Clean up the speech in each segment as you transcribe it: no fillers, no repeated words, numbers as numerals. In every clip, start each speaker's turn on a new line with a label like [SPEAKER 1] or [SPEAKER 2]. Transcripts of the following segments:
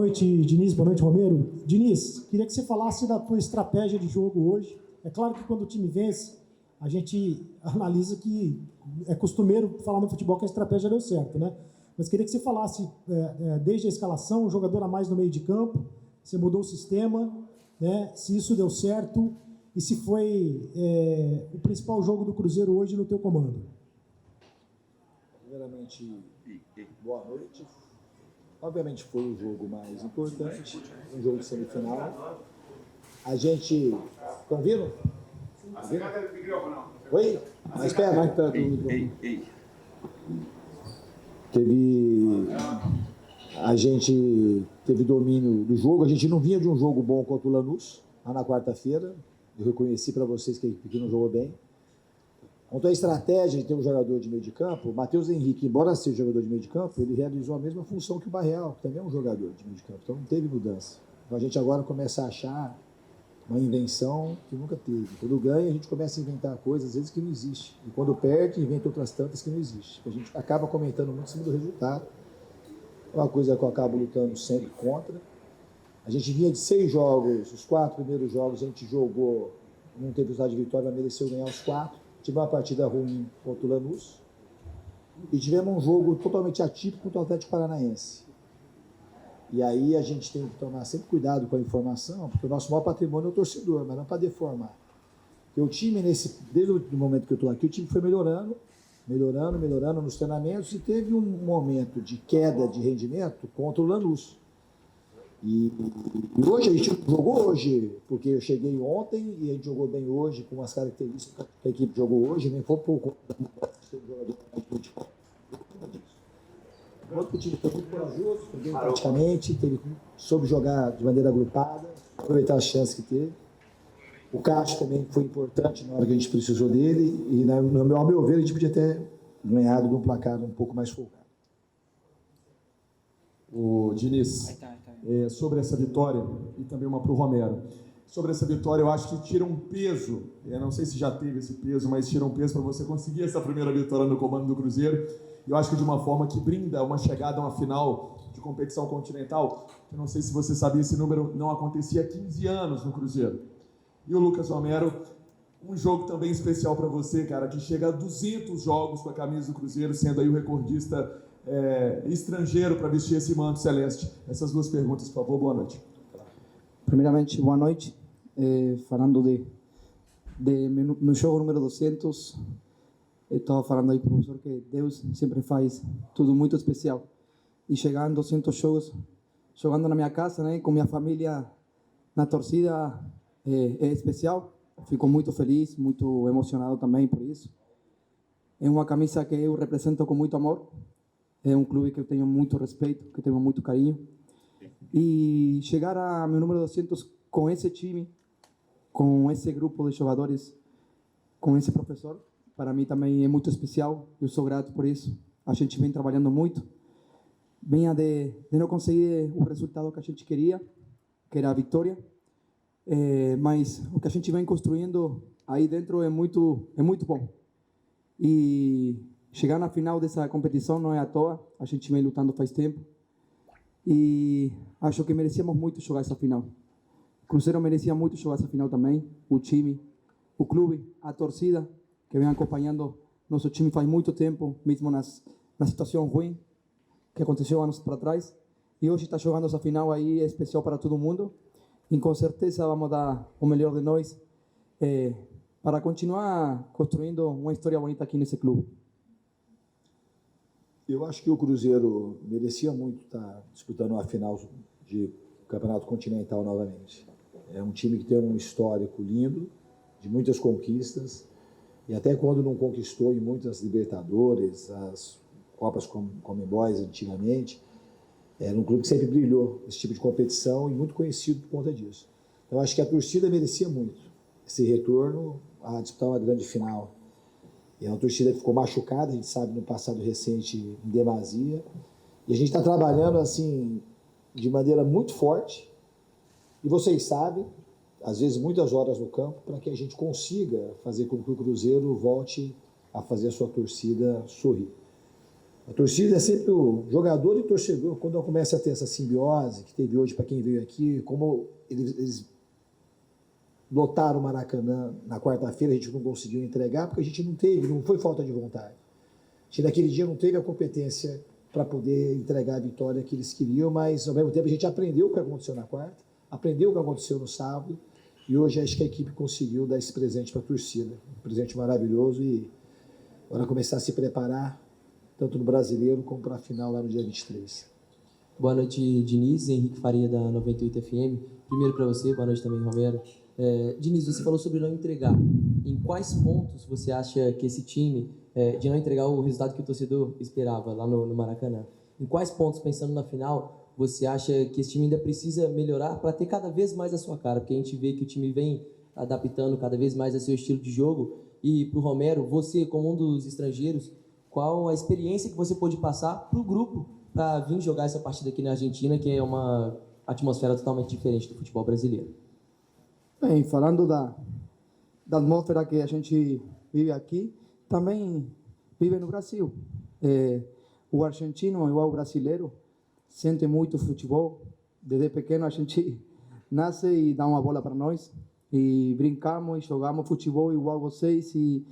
[SPEAKER 1] noite, Diniz. Boa noite, Romero. Diniz, queria que você falasse da tua estratégia de jogo hoje. É claro que quando o time vence, a gente analisa que é costumeiro falar no futebol que a estratégia deu certo, né? Mas queria que você falasse, desde a escalação, um jogador a mais no meio de campo, você mudou o sistema, né? Se isso deu certo e se foi o principal jogo do Cruzeiro hoje no teu comando.
[SPEAKER 2] Primeiramente, boa noite. Obviamente foi o jogo mais importante, um jogo de semifinal. A gente... Estão ouvindo? Oi? Mais perto do microfone. A gente teve domínio do jogo. A gente não vinha de um jogo bom contra o Lanús, lá na quarta-feira. Eu reconheci para vocês que a equipe não jogou bem. Quanto à estratégia de ter um jogador de meio de campo, o Matheus Henrique, embora seja jogador de meio de campo, ele realizou a mesma função que o Barreal, que também é um jogador de meio de campo. Então não teve mudança. Então a gente agora começa a achar uma invenção que nunca teve. Quando ganha, a gente começa a inventar coisas, às vezes, que não existe. E quando perde, inventa outras tantas que não existem. A gente acaba comentando muito em cima do resultado. É uma coisa que eu acabo lutando sempre contra. A gente vinha de 6 jogos, os 4 primeiros jogos a gente jogou, não teve resultado de vitória, mas mereceu ganhar os 4. Tivemos uma partida ruim contra o Lanús. E tivemos um jogo totalmente atípico contra o Atlético Paranaense. E aí a gente tem que tomar sempre cuidado com a informação, porque o nosso maior patrimônio é o torcedor, mas não para deformar. Porque o time, desde o momento que eu estou aqui, o time foi melhorando nos treinamentos e teve um momento de queda de rendimento contra o Lanús. E hoje a gente jogou hoje, porque eu cheguei ontem e a gente jogou bem hoje, com as características que a equipe jogou hoje, nem foi por conta da jogador o time foi muito corajoso, praticamente, soube jogar de maneira agrupada, aproveitar as chances que teve. O Cássio também foi importante na hora que a gente precisou dele, e ao meu ver, a gente podia ter ganhado de um placar um pouco mais folgado.
[SPEAKER 3] O Diniz, sobre essa vitória, e também uma para o Romero. Sobre essa vitória, eu acho que tira um peso, eu não sei se já teve esse peso, mas tira um peso para você conseguir essa primeira vitória no comando do Cruzeiro. Eu acho que de uma forma que brinda uma chegada a uma final de competição continental. Eu não sei se você sabia, esse número não acontecia há 15 anos no Cruzeiro. E o Lucas Romero, um jogo também especial para você, cara, que chega a 200 jogos com a camisa do Cruzeiro, sendo aí o recordista estrangeiro para vestir esse manto celeste. Essas duas perguntas, por favor, boa noite.
[SPEAKER 4] Primeiramente, boa noite. Falando de meu jogo número 200, eu estava falando aí para o professor que Deus sempre faz tudo muito especial. E chegar em 200 jogos, jogando na minha casa, né, com minha família na torcida, é especial. Fico muito feliz, muito emocionado também por isso. É uma camisa que eu represento com muito amor. É um clube que eu tenho muito respeito, que tenho muito carinho. E chegar a meu número 200 com esse time, com esse grupo de jogadores, com esse professor, para mim também é muito especial. Eu sou grato por isso. A gente vem trabalhando muito. Vinha de não conseguir o resultado que a gente queria, que era a vitória. Mas o que a gente vem construindo aí dentro é muito bom. E chegar na final dessa competição não é à toa. A gente vem lutando faz tempo. E acho que merecíamos muito jogar essa final. O Cruzeiro merecia muito jogar essa final também. O time, o clube, a torcida, que vem acompanhando nosso time faz muito tempo, mesmo na situação ruim que aconteceu anos para trás. E hoje está jogando essa final aí, é especial para todo mundo. E com certeza vamos dar o melhor de nós para continuar construindo uma história bonita aqui nesse clube.
[SPEAKER 2] Eu acho que o Cruzeiro merecia muito estar disputando uma final de Campeonato Continental novamente. É um time que tem um histórico lindo, de muitas conquistas, e até quando não conquistou em muitas Libertadores, as Copas Comebol antigamente, era um clube que sempre brilhou esse tipo de competição e muito conhecido por conta disso. Então, acho que a torcida merecia muito esse retorno a disputar uma grande final. E é uma torcida que ficou machucada, a gente sabe, no passado recente, em demasia. E a gente está trabalhando, assim, de maneira muito forte. E vocês sabem, às vezes, muitas horas no campo, para que a gente consiga fazer com que o Cruzeiro volte a fazer a sua torcida sorrir. A torcida é sempre o jogador e torcedor. Quando começa a ter essa simbiose que teve hoje para quem veio aqui, como eles lotaram o Maracanã na quarta-feira, a gente não conseguiu entregar porque a gente não teve, não foi falta de vontade. A gente naquele dia não teve a competência para poder entregar a vitória que eles queriam, mas ao mesmo tempo a gente aprendeu o que aconteceu na quarta, aprendeu o que aconteceu no sábado, e hoje acho que a equipe conseguiu dar esse presente para a torcida. Um presente maravilhoso, e agora começar a se preparar, tanto no Brasileiro como para a final lá no dia 23.
[SPEAKER 5] Boa noite, Diniz, Henrique Faria da 98 FM. Primeiro para você, boa noite também, Romero. Diniz, você falou sobre não entregar. Em quais pontos você acha que esse time, de não entregar o resultado que o torcedor esperava lá no Maracanã, em quais pontos, pensando na final, você acha que esse time ainda precisa melhorar para ter cada vez mais a sua cara? Porque a gente vê que o time vem adaptando cada vez mais a seu estilo de jogo. E para o Romero, você, como um dos estrangeiros, qual a experiência que você pôde passar para o grupo para vir jogar essa partida aqui na Argentina, que é uma atmosfera totalmente diferente do futebol brasileiro?
[SPEAKER 4] Bem, falando da atmosfera que a gente vive aqui, também vive no Brasil. O argentino, igual o brasileiro, sente muito futebol. Desde pequeno a gente nasce e dá uma bola para nós, e brincamos e jogamos futebol igual vocês, e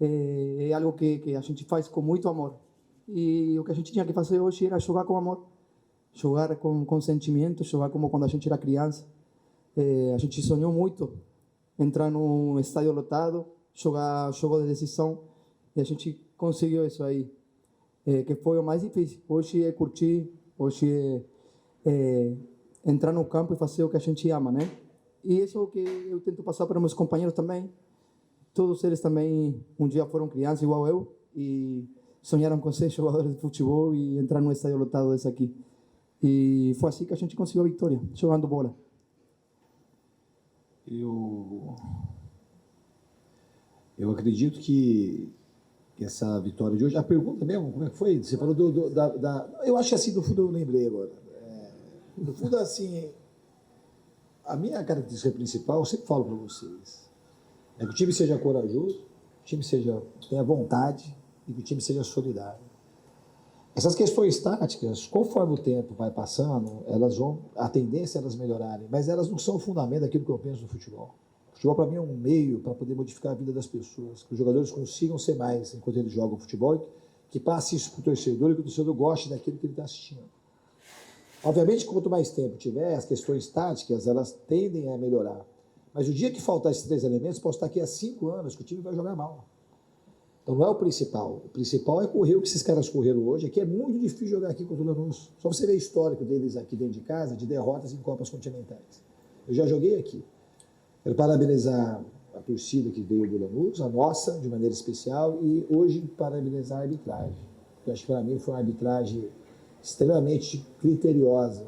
[SPEAKER 4] é algo que a gente faz com muito amor. E o que a gente tinha que fazer hoje era jogar com amor, jogar com sentimento, jogar como quando a gente era criança. A gente sonhou muito entrar num estádio lotado, jogar jogo de decisão, e a gente conseguiu isso aí, que foi o mais difícil. Hoje é curtir, hoje é entrar no campo e fazer o que a gente ama, né? E isso é o que eu tento passar para meus companheiros também. Todos eles também um dia foram crianças igual eu e sonharam com ser jogadores de futebol e entrar num estádio lotado desse aqui. E foi assim que a gente conseguiu a vitória, jogando bola.
[SPEAKER 2] Eu acredito que essa vitória de hoje... A pergunta mesmo, como é que foi? Você falou eu acho que assim, do fundo eu lembrei agora. No fundo, assim, a minha característica principal, eu sempre falo para vocês, é que o time seja corajoso, o time tenha vontade e que o time seja solidário. Essas questões táticas, conforme o tempo vai passando, a tendência é elas melhorarem, mas elas não são o fundamento daquilo que eu penso no futebol. O futebol, para mim, é um meio para poder modificar a vida das pessoas, que os jogadores consigam ser mais enquanto eles jogam futebol, que passe isso para o torcedor e que o torcedor goste daquilo que ele está assistindo. Obviamente, quanto mais tempo tiver, as questões táticas, elas tendem a melhorar. Mas o dia que faltar esses 3 elementos, posso estar aqui há 5 anos que o time vai jogar mal. Então não é o principal. O principal é correr o que esses caras correram hoje. Aqui é muito difícil jogar aqui contra o Lanús. Só você ver o histórico deles aqui dentro de casa, de derrotas em Copas Continentais. Eu já joguei aqui. Quero parabenizar a torcida que veio do Lanús, a nossa, de maneira especial, e hoje parabenizar a arbitragem. Eu acho que para mim foi uma arbitragem extremamente criteriosa,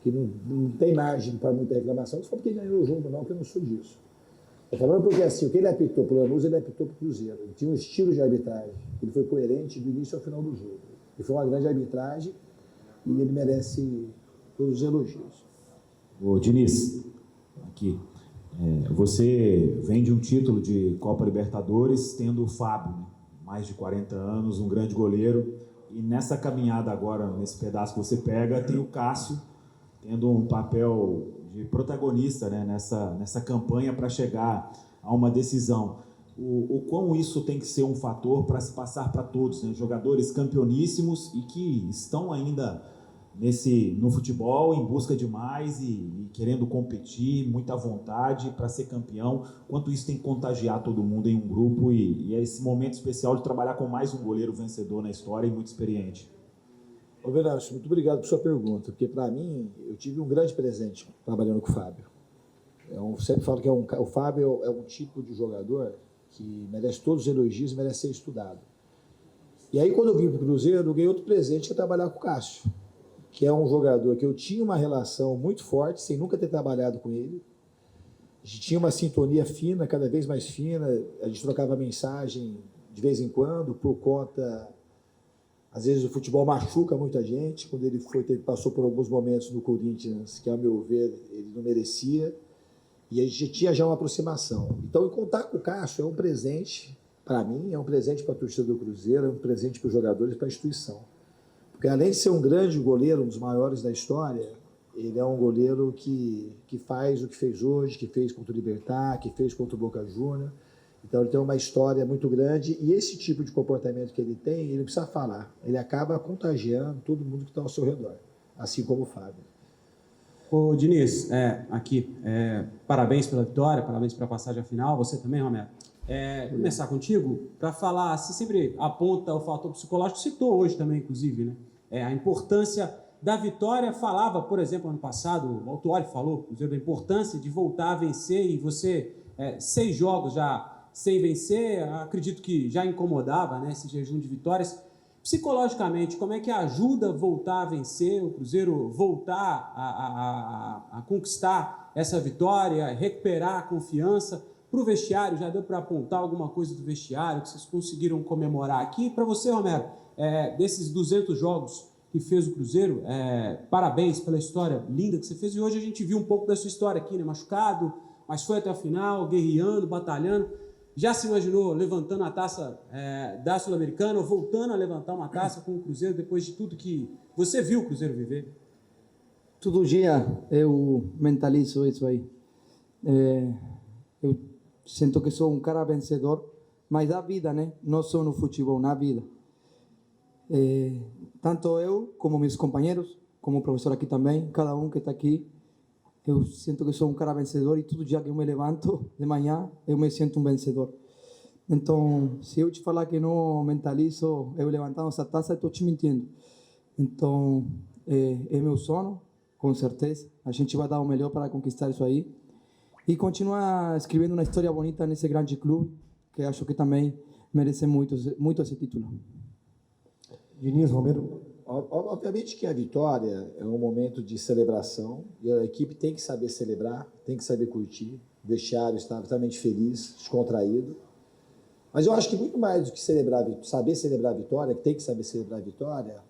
[SPEAKER 2] que não tem margem para muita reclamação. Não só porque ganhou o jogo, não, que eu não sou disso. Estou falando porque assim, o que ele apitou para o Lanús, ele apitou para o Cruzeiro. Ele tinha um estilo de arbitragem. Ele foi coerente do início ao final do jogo. Ele foi uma grande arbitragem e ele merece todos os elogios.
[SPEAKER 6] Ô, Diniz, aqui. Você vem de um título de Copa Libertadores, tendo o Fábio, né? Mais de 40 anos, um grande goleiro. E nessa caminhada agora, nesse pedaço que você pega, tem o Cássio tendo um papel de protagonista, né, nessa campanha para chegar a uma decisão. O quão isso tem que ser um fator para se passar para todos, né? Jogadores campeoníssimos e que estão ainda no futebol em busca de mais e querendo competir, muita vontade para ser campeão. Quanto isso tem que contagiar todo mundo em um grupo e é esse momento especial de trabalhar com mais um goleiro vencedor na história e muito experiente.
[SPEAKER 2] Ô, Venâncio, muito obrigado por sua pergunta, porque para mim, eu tive um grande presente trabalhando com o Fábio. Eu sempre falo que o Fábio é um tipo de jogador que merece todos os elogios e merece ser estudado. E aí, quando eu vim para o Cruzeiro, eu ganhei outro presente, que é trabalhar com o Cássio, que é um jogador que eu tinha uma relação muito forte, sem nunca ter trabalhado com ele. A gente tinha uma sintonia fina, cada vez mais fina, a gente trocava mensagem de vez em quando, por conta... Às vezes o futebol machuca muita gente. Quando ele passou por alguns momentos no Corinthians, que, ao meu ver, ele não merecia. E a gente tinha já uma aproximação. Então, contar com o Cássio é um presente para mim, é um presente para a torcida do Cruzeiro, é um presente para os jogadores e para a instituição. Porque além de ser um grande goleiro, um dos maiores da história, ele é um goleiro que faz o que fez hoje, que fez contra o Libertad, que fez contra o Boca Juniors. Então, ele tem uma história muito grande e esse tipo de comportamento que ele tem, ele não precisa falar. Ele acaba contagiando todo mundo que está ao seu redor, assim como o Fábio.
[SPEAKER 7] Ô, Diniz, parabéns pela vitória, parabéns pela passagem à final. Você também, Romero. Começar contigo para falar, você sempre aponta o fator psicológico, citou hoje também, inclusive, né? A importância da vitória. Falava, por exemplo, ano passado, o Autuori falou, da importância de voltar a vencer e você, 6 jogos já sem vencer, acredito que já incomodava, né, esse jejum de vitórias. Psicologicamente, como é que ajuda a voltar a vencer, o Cruzeiro voltar a conquistar essa vitória, recuperar a confiança? Para o vestiário, já deu para apontar alguma coisa do vestiário que vocês conseguiram comemorar aqui? Para você, Romero, desses 200 jogos que fez o Cruzeiro, parabéns pela história linda que você fez, e hoje a gente viu um pouco da sua história aqui, né? Machucado, mas foi até a final, guerreando, batalhando. Já se imaginou levantando a taça da Sul-Americana, ou voltando a levantar uma taça com o Cruzeiro depois de tudo que você viu o Cruzeiro viver?
[SPEAKER 4] Todo dia eu mentalizo isso aí. Eu sinto que sou um cara vencedor, mas da vida, né? Não só no futebol, na vida. Tanto eu, como meus companheiros, como o professor aqui também, cada um que está aqui, eu sinto que sou um cara vencedor e todo dia que eu me levanto de manhã, eu me sinto um vencedor. Então, se eu te falar que não mentalizo eu levantando essa taça, eu estou te mentindo. Então, é meu sono, com certeza. A gente vai dar o melhor para conquistar isso aí. E continuar escrevendo uma história bonita nesse grande clube, que acho que também merece muito esse título.
[SPEAKER 1] Diniz, Romero.
[SPEAKER 2] Obviamente que a vitória é um momento de celebração e a equipe tem que saber celebrar, tem que saber curtir. O vestiário está totalmente feliz, descontraído. Mas eu acho que muito mais do que saber celebrar a vitória, que tem que saber celebrar a vitória,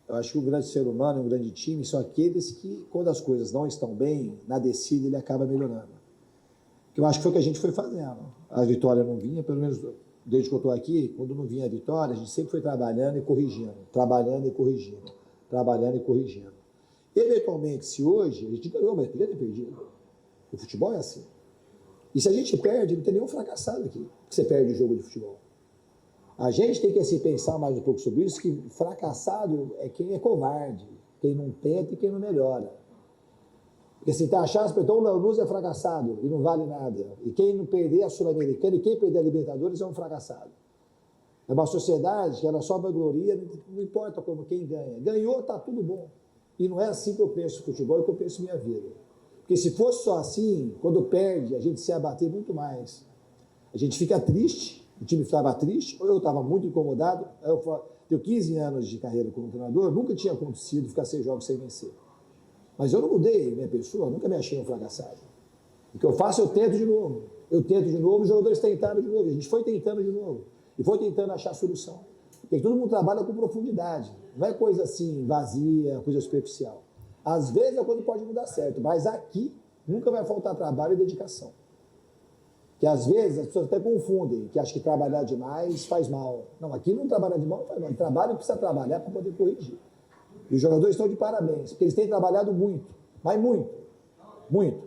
[SPEAKER 2] eu acho que um grande ser humano, um grande time, são aqueles que, quando as coisas não estão bem, na descida ele acaba melhorando. Que eu acho que foi o que a gente foi fazendo. A vitória não vinha, pelo menos desde que eu estou aqui, quando não vinha a vitória, a gente sempre foi trabalhando e corrigindo, trabalhando e corrigindo, trabalhando e corrigindo. Eventualmente, se hoje a gente ganhou, mas podia ter perdido. O futebol é assim. E se a gente perde, não tem nenhum fracassado aqui, que você perde o jogo de futebol. A gente tem que assim, pensar mais um pouco sobre isso, que fracassado é quem é covarde, quem não tenta e quem não melhora. Porque assim, tá achando, então o Lanús é fracassado e não vale nada. E quem não perder a Sul-Americana e quem perder a Libertadores é um fracassado. É uma sociedade que ela só vangloria, não importa como quem ganha. Ganhou, tá tudo bom. E não é assim que eu penso no futebol, é que eu penso minha vida. Porque se fosse só assim, quando perde, a gente se abater muito mais. A gente fica triste, o time estava triste, ou eu estava muito incomodado. Eu tenho 15 anos de carreira como treinador, nunca tinha acontecido ficar 6 jogos sem vencer. Mas eu não mudei minha pessoa, nunca me achei um fracassado. O que eu faço, eu tento de novo. Eu tento de novo, os jogadores tentaram de novo. A gente foi tentando de novo. E foi tentando achar a solução. Porque todo mundo trabalha com profundidade. Não é coisa assim, vazia, coisa superficial. Às vezes é quando pode não dar certo, mas aqui nunca vai faltar trabalho e dedicação. Que às vezes as pessoas até confundem, que acham que trabalhar demais faz mal. Não, aqui não trabalhar demais não faz mal. Trabalho precisa trabalhar para poder corrigir. E os jogadores estão de parabéns, porque eles têm trabalhado muito, mas muito, muito.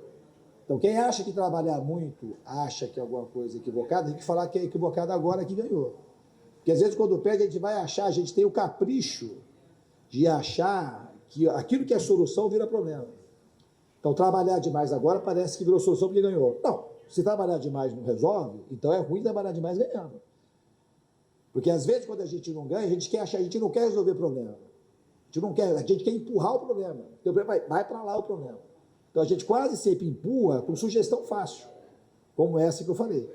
[SPEAKER 2] Então, quem acha que trabalhar muito, acha que é alguma coisa equivocada, tem que falar que é equivocada agora que ganhou. Porque às vezes quando perde, a gente vai achar, a gente tem o capricho de achar que aquilo que é solução vira problema. Então, trabalhar demais agora parece que virou solução porque ganhou. Não, se trabalhar demais não resolve, então é ruim trabalhar demais ganhando. Porque às vezes quando a gente não ganha, a gente não quer resolver problema. A gente quer empurrar o problema. Então, vai para lá o problema. Então, a gente quase sempre empurra com sugestão fácil, como essa que eu falei.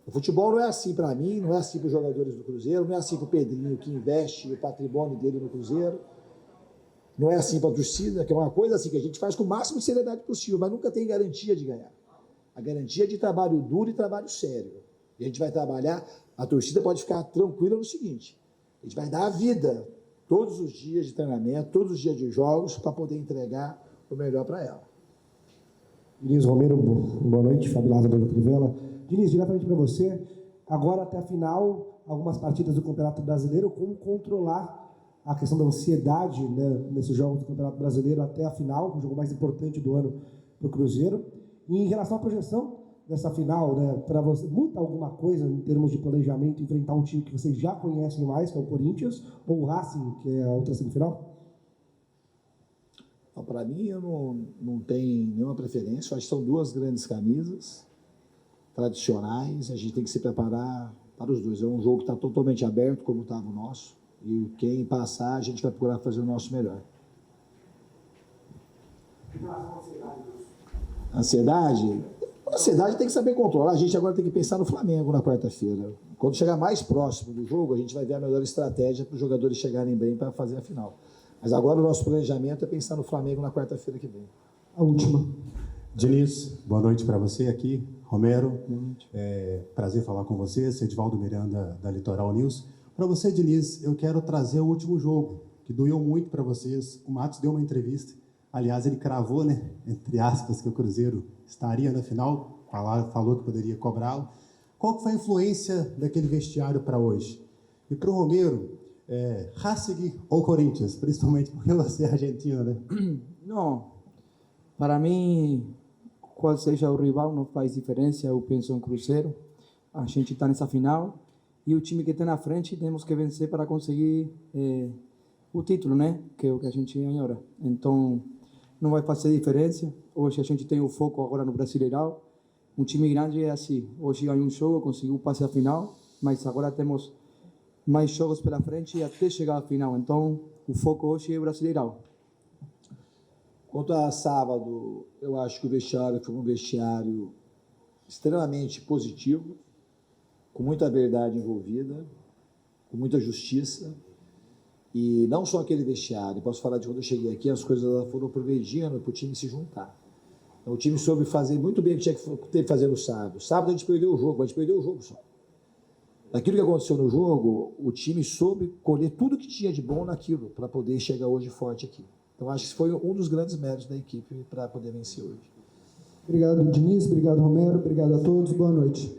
[SPEAKER 2] O futebol não é assim para mim, não é assim para os jogadores do Cruzeiro, não é assim para o Pedrinho, que investe o patrimônio dele no Cruzeiro, não é assim para a torcida, que é uma coisa assim que a gente faz com o máximo de seriedade possível, mas nunca tem garantia de ganhar. A garantia é de trabalho duro e trabalho sério. E a gente vai trabalhar, a torcida pode ficar tranquila no seguinte, a gente vai dar a vida todos os dias de treinamento, todos os dias de jogos, para poder entregar o melhor para ela.
[SPEAKER 8] Diniz, Romero, boa noite. Fábio Lázaro da Crivella. Diniz, diretamente para você, Agora, até a final, algumas partidas do Campeonato Brasileiro, como controlar a questão da ansiedade, né, nesses jogos do Campeonato Brasileiro até a final, o jogo mais importante do ano para o Cruzeiro. E em relação à projeção dessa final, né, para você, muda alguma coisa em termos de planejamento, enfrentar um time que vocês já conhecem mais, que é o Corinthians, ou o Racing, que é a outra semifinal?
[SPEAKER 2] Para mim, eu não tenho nenhuma preferência. Eu acho que são duas grandes camisas tradicionais. A gente tem que se preparar para os dois. É um jogo que está totalmente aberto, como estava o nosso. E quem passar, a gente vai procurar fazer o nosso melhor. Ansiedade? A ansiedade tem que saber controlar. A gente agora tem que pensar no Flamengo na quarta-feira. Quando chegar mais próximo do jogo, a gente vai ver a melhor estratégia para os jogadores chegarem bem para fazer a final. Mas agora o nosso planejamento é pensar no Flamengo na quarta-feira que vem.
[SPEAKER 8] A última.
[SPEAKER 9] Diniz, boa noite para você aqui. Romero, prazer falar com você. Edivaldo Miranda, da Litoral News. Para você, Diniz, eu quero trazer o último jogo, que doeu muito para vocês. O Matos deu uma entrevista. Aliás, ele cravou, né, entre aspas, que o Cruzeiro estaria na final. Falou que poderia cobrá-lo. Qual foi a influência daquele vestiário para hoje? E para o Romero, Racing ou Corinthians? Principalmente porque você é argentino, né?
[SPEAKER 4] Não, para mim, qual seja o rival não faz diferença. Eu penso em Cruzeiro. A gente está nessa final. E o time que está na frente temos que vencer para conseguir o título, né? Que é o que a gente ganha. Então, não vai fazer diferença. Hoje a gente tem o foco agora no Brasileirão. Um time grande é assim. Hoje ganhou um jogo, conseguiu passe à final, mas agora temos mais jogos pela frente até chegar à final. Então, o foco hoje é o Brasileirão.
[SPEAKER 2] Quanto a sábado, eu acho que o vestiário foi um vestiário extremamente positivo, com muita verdade envolvida, com muita justiça. E não só aquele vestiário, posso falar de quando eu cheguei aqui, as coisas foram progredindo para o time se juntar. Então, o time soube fazer muito bem o que tinha que fazer no sábado. Sábado a gente perdeu o jogo, mas a gente perdeu o jogo só. Daquilo que aconteceu no jogo, o time soube colher tudo que tinha de bom naquilo, para poder chegar hoje forte aqui. Então, acho que esse foi um dos grandes méritos da equipe para poder vencer hoje.
[SPEAKER 8] Obrigado, Diniz. Obrigado, Romero. Obrigado a todos. Boa noite.